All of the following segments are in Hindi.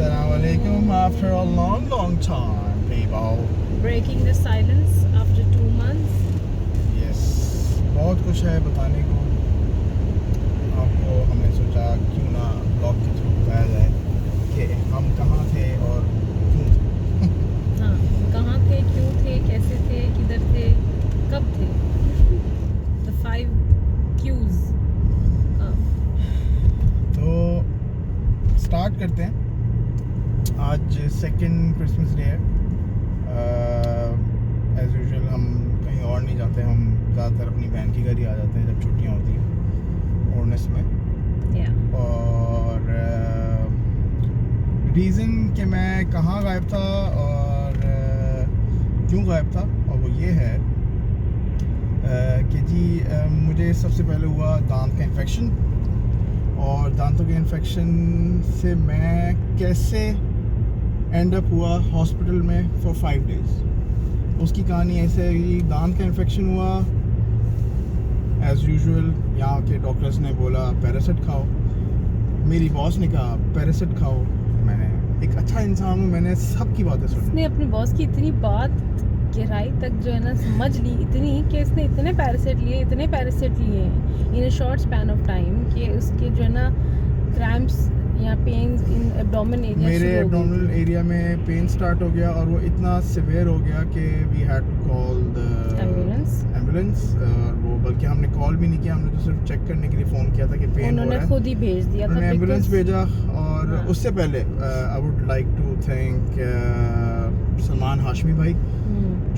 Assalamualaikum after a long time, people. Breaking the silence after 2 months. Yes, बहुत कुछ है बताने को आपको। हमने सोचा क्यों ना ब्लॉग के थ्रू बताया जाए कि हम कहाँ थे और क्यों थे। हाँ, कहाँ थे, क्यों थे, कैसे थे, किधर थे, कब थे। The 5 Qs। तो स्टार्ट करते हैं। आज सेकंड क्रिसमस डे है। एज़ यूजुअल हम कहीं और नहीं जाते, हम ज़्यादातर अपनी बहन की घर ही आ जाते हैं जब छुट्टियाँ होती हैं ओर्नेस में। और रीज़न कि मैं कहाँ गायब था और क्यों गायब था, और वो ये है कि जी मुझे सबसे पहले हुआ दांत का इन्फेक्शन, और दांतों के इन्फेक्शन से मैं कैसे एंड अप हुआ हॉस्पिटल में फॉर 5 डेज़। उसकी कहानी ऐसे है कि दांत का इन्फेक्शन हुआ, एज़ यूजुअल यहाँ के डॉक्टर्स ने बोला पैरासिट खाओ। मेरी बॉस ने कहा पैरासिट खाओ। मैंने एक अच्छा इंसान हूँ, मैंने सबकी बातें सुनी। इसने अपनी बॉस की इतनी बात गहराई तक जो है ना समझ ली, इतनी कि इसने इतने पैरासिट लिए in a short span of time कि उसके जो है ना क्रैम्प्स या पेन्स इन एब्डोमेन एरिया, मेरे एब्डोमिनल एरिया में पेन स्टार्ट हो गया और वो इतना सिवियर हो गया कि we had to call the ambulance. और वो बल्कि हमने कॉल भी नहीं किया, हमने तो सिर्फ चेक करने के लिए फ़ोन किया था कि पेन हो रहा है। उन्होंने खुद ही भेज दिया था, एम्बुलेंस भेजा। और उससे पहले I would like to thank Salman Hashmi भाई,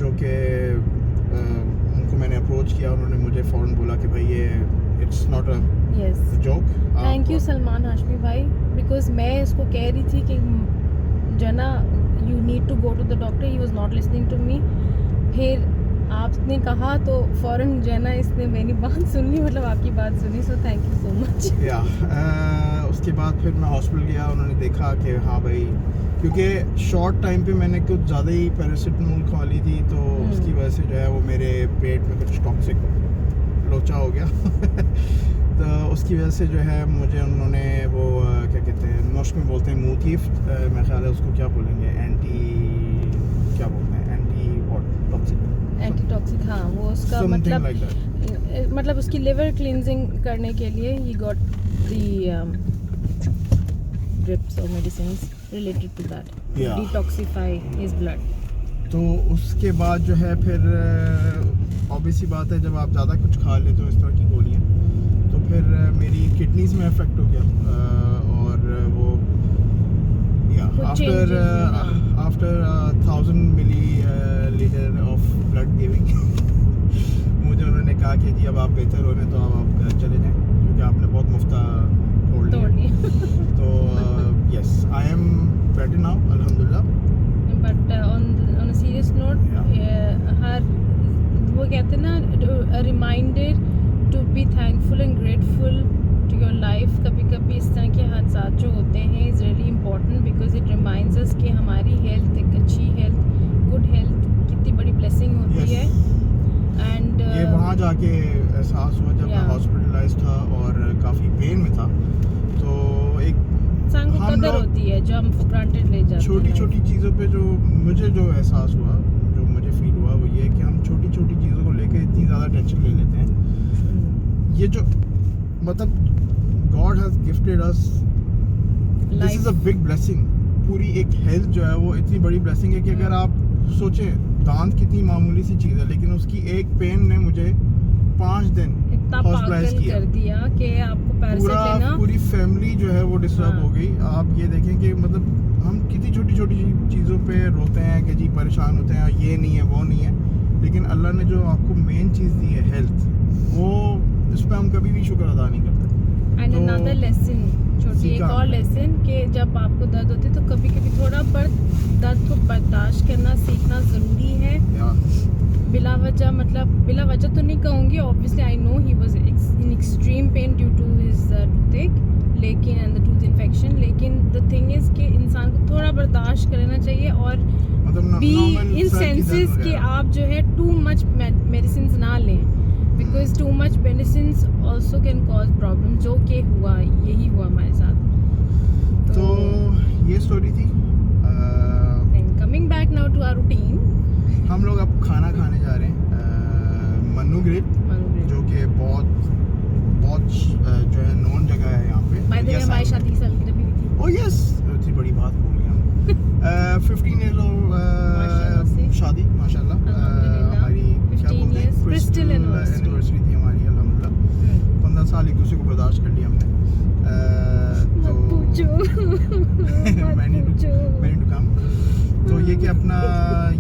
जो कि उनको मैंने अप्रोच किया, उन्होंने मुझे फ़ौरन बोला कि भाई ये it's not a joke. Thank you Salman Hashmi भाई, बिकॉज मैं इसको कह रही थी कि जो है ना you need to go to the doctor, he was not listening to me. फिर आपने कहा तो फ़ौरन जो है ना इसने मेरी बात सुन ली, मतलब आपकी बात सुनी। So thank you so much. या उसके बाद फिर मैं हॉस्पिटल गया, उन्होंने देखा कि हाँ भाई, क्योंकि शॉर्ट टाइम पे मैंने कुछ ज़्यादा ही पैरासिटामोल खा ली थी, तो उसकी वजह से जो है वो मेरे पेट में कुछ टॉक्सिक लोचा हो गया। तो उसकी वजह से जो है मुझे उन्होंने वो क्या कहते हैं, नोश में बोलते हैं मूथीफ, मेरा ख्याल है उसको क्या बोलेंगे, क्या बोलते हैं, एंटी टॉक्सिक। हाँ, वो उसका मतलब उसकी लिवर क्लींजिंग करने के लिए ही गॉट द ड्रिप्स और medicines related to that, detoxify his blood. तो उसके बाद जो है फिर ऑब्वियसली बात है, जब आप ज़्यादा कुछ खा लेते हो इस तरह की गोलियाँ, तो फिर मेरी किडनीज़ में इफेक्ट हो गया। और वो after 1000 millilitre of blood giving मुझे उन्होंने कहा कि जी अब आप बेहतर हो रहे हैं, तो अब आप घर चले जाएं, क्योंकि आपने बहुत मुफ्ता तोड़ लिया। तो yes, I am better now, अल्हम्दुलिल्लाह। But on a serious note, हर वो कहते हैं ना, reminder to be thankful and grateful to your life. कभी कभी इस तरह के हादसा जो होते हैं is really important, because it reminds us कि हमारी हेल्थ, एक अच्छी हेल्थ, गुड हेल्थ कितनी बड़ी ब्लेसिंग होती है। एंड ये वहाँ जाके एहसास हुआ जब मैं हॉस्पिटलाइज था और काफ़ी पेन में था। तो एक इंसान को कदर होती है जो हम फॉर ग्रांटेड ले जाते हैं। छोटी छोटी चीज़ों पे जो एहसास हुआ, जो मुझे फील हुआ, वो ये कि हम छोटी छोटी चीज़ों को लेकर इतनी ज़्यादा टेंशन ले लेते हैं। ये जो मतलब God has gifted us, this is a big blessing. पूरी एक हेल्थ जो है वो इतनी बड़ी ब्लेसिंग है कि अगर आप सोचें, दांत कितनी मामूली सी चीज़ है, लेकिन उसकी एक पेन ने मुझे 5 दिन हॉस्पिटलाइज किया कर दिया कि आपको पैरासिट लेना। पूरी फैमिली जो है वो डिस्टर्ब हो गई। आप ये देखें कि मतलब हम कितनी छोटी छोटी चीज़ों पे रोते हैं कि जी परेशान होते हैं, ये नहीं है वो नहीं है, लेकिन अल्लाह ने जो आपको मेन चीज़ दी है हेल्थ, वो इस पर हम कभी भी शुक्र अदा नहीं करते। एंड अनदर लेसन, छोटी एक और लेसन, कि जब आपको दर्द होती है तो कभी कभी थोड़ा दर्द को बर्दाश्त करना सीखना ज़रूरी है। बिला वजह तो नहीं कहूँगी, obviously I know he was in extreme pain due to his toothache, लेकिन एंड द टूथ इन्फेक्शन। लेकिन द थिंग इज़ कि इंसान को थोड़ा बर्दाश्त कर लेना चाहिए और बी इन सेंसेस कि आप जो है टू मच मेडिसिन ना लें, because too much medicine also can cause problem, जो कि यही हुआ हमारे साथ। तो ये स्टोरी थी रूटीन। हम लोग अब खाना खाने जा रहे हैं मन्नू ग्रिल, जो कि बहुत जो है नोन जगह है यहाँ पे। बाय द वे हमारी शादी की सालगिरह भी थी। ओह यस, इतनी बड़ी बात बोल गया हम। 15 ईयर शादी माशाल्लाह। हमारी 15 years क्रिस्टल एनिवर्सरी थी हमारी अल्हम्दुलिल्लाह। 15 साल एक दूसरे को बर्दाश्त कर लिया हमने। तो मैंने टू कम। तो ये कि अपना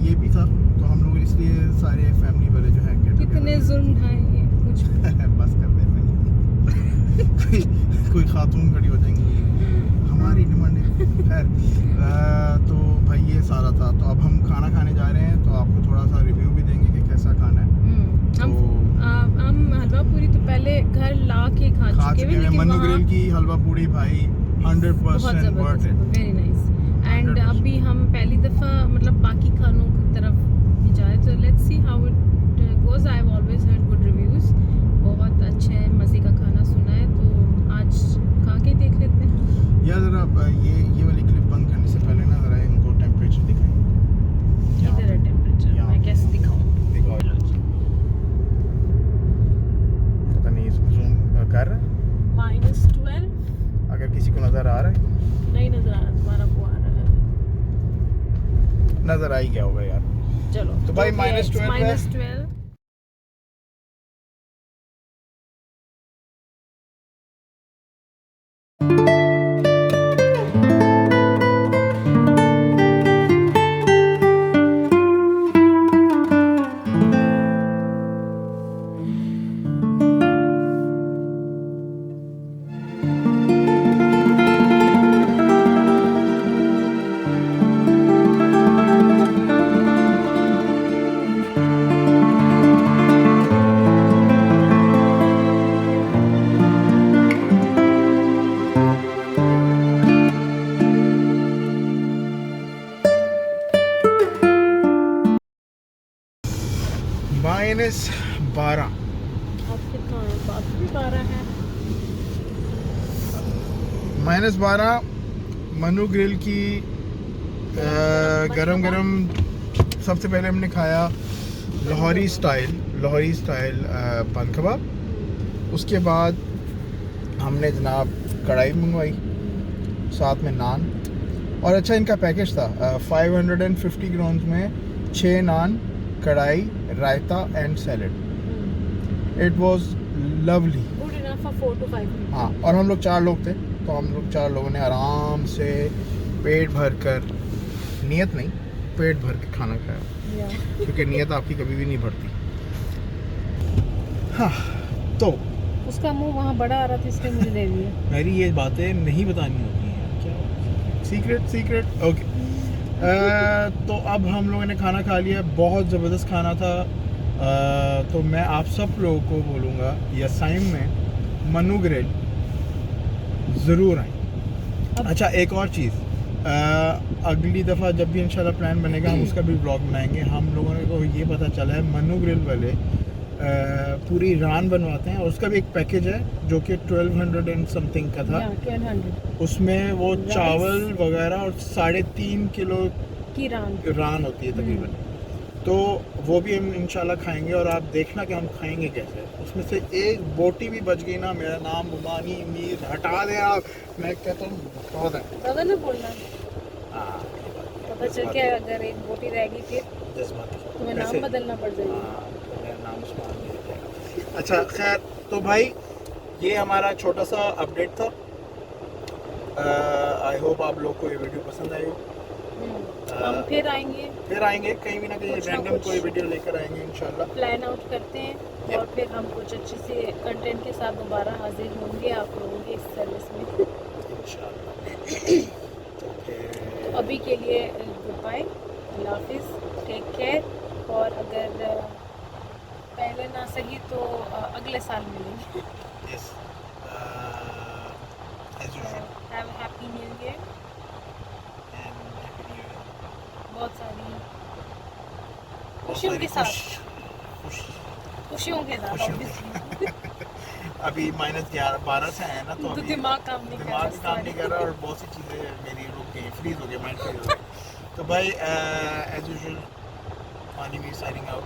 ये भी था, तो हम लोग इसलिए सारे फैमिली वाले जो है कितने जुल्म ढाएंगे मुझ पे। बस कर दे भाई। कोई खातून खड़ी हो जाएंगी, हमारी डिमांड है। खैर तो भाई ये सारा था। तो अब हम खाना खाने जा रहे हैं, तो आपको थोड़ा सा रिव्यू भी देंगे कि कैसा खाना है। हम हलवा पूरी तो पहले घर ला के खा चुके हैं, मन्नू ग्रिल की हलवा पूरी भाई 100% worth it, very nice. And अभी हम पहली दफ़ा मतलब बाकी खानों की तरफ भी जा रहे हैं, तो let's see how it goes. I have always heard good reviews, बहुत अच्छे मज़े का खाना सुना है, तो आज खा के देख लेते हैं। या ज़रा ये वाली क्लिप बंद करने से पहले ना ज़रा इनको टेम्परेचर दिखाएं। इधर है टेम्परेचर, मैं कैसे दिखाऊं? दिखाओ जल्दी। पता नहीं जूम कर रहा है? -12 अगर किसी को नज़र आ रहा है, नहीं नजर आ रहा, तुम्हारा को आ रहा है, नज़र आ ही गया होगा यार। चलो तो भाई -12 है। -12 -12। अब कितना है? बात भी 12 है। -12 मन्नू ग्रिल की गरम सबसे पहले हमने खाया लाहौरी स्टाइल पान कबाब। उसके बाद हमने जनाब कढ़ाई मंगवाई, साथ में नान। और अच्छा इनका पैकेज था 550 ग्राम्स में 6 naan, kadhai, raita and salad. It was lovely, good enough for 4 to 5 people। हाँ, और हम लोग 4 लोग थे, तो हम लोग 4 लोगों ने आराम से पेट भर कर, नियत नहीं, पेट भर के खाना खाया, क्योंकि नियत आपकी कभी भी नहीं भरती। हाँ, तो उसका मुंह वहाँ बड़ा आ रहा था, इसलिए मुझे दे दिया। मेरी ये बातें नहीं बतानी होती हैं क्या, सीक्रेट ओके। तो अब हम लोगों ने खाना खा लिया, बहुत ज़बरदस्त खाना था। तो मैं आप सब लोगों को बोलूँगा यसाइम में मन्नू ग्रिल ज़रूर आए। अच्छा एक और चीज़, अगली दफ़ा जब भी इंशाल्लाह प्लान बनेगा हम उसका भी ब्लॉग बनाएंगे। हम लोगों को ये पता चला है मन्नू ग्रिल वाले पूरी रान बनवाते हैं, और उसका भी एक पैकेज है जो कि 1200 एंड समथिंग का था। 1200 उसमें वो चावल वगैरह और 3.5 किलो की रान होती है तकरीबन। तो वो भी हम इंशाल्लाह खाएंगे, और आप देखना कि हम खाएंगे कैसे। उसमें से एक बोटी भी बच गई ना, मेरा नाम मुमानी मीर हटा दें आप, मैं कहता हूँ बहुत है ज़्यादा ना बोलना। पता चल के अगर एक बोटी रहेगी फिर तुम्हें नाम बदलना पड़ जाएगा। नाम उस्मान नहीं रहेगा। अच्छा खैर, तो भाई ये हमारा छोटा सा अपडेट था। आई होप आप लोग को ये वीडियो पसंद आई हो। हम फिर आएंगे कहीं भी ना कहीं रैंडम कोई वीडियो लेकर आएंगे इंशाल्लाह। प्लान आउट करते हैं और फिर हम कुछ अच्छे से कंटेंट के साथ दोबारा हाजिर होंगे आप लोगों की इस सर्विस में इंशाल्लाह। तो अभी के लिए गुड बाय, अल्लाह हाफिज़, टेक केयर। और अगर पहले ना सही तो अगले साल मिलेंगे। Yes, as usual, have a happy new year. बहुत सारी खुशियों के साथ obviously। अभी -12 से आए ना, तो दिमाग काम नहीं कर रहा, और बहुत सी चीज़ें मेरी रुक गई, फ्रीज हो गई, माइंड फ्रीज हो गया। तो भाई एज यूजुअल पानी भी साइनिंग आउट,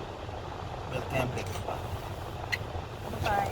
मिलते हैं ब्रेक के बाद। बाय।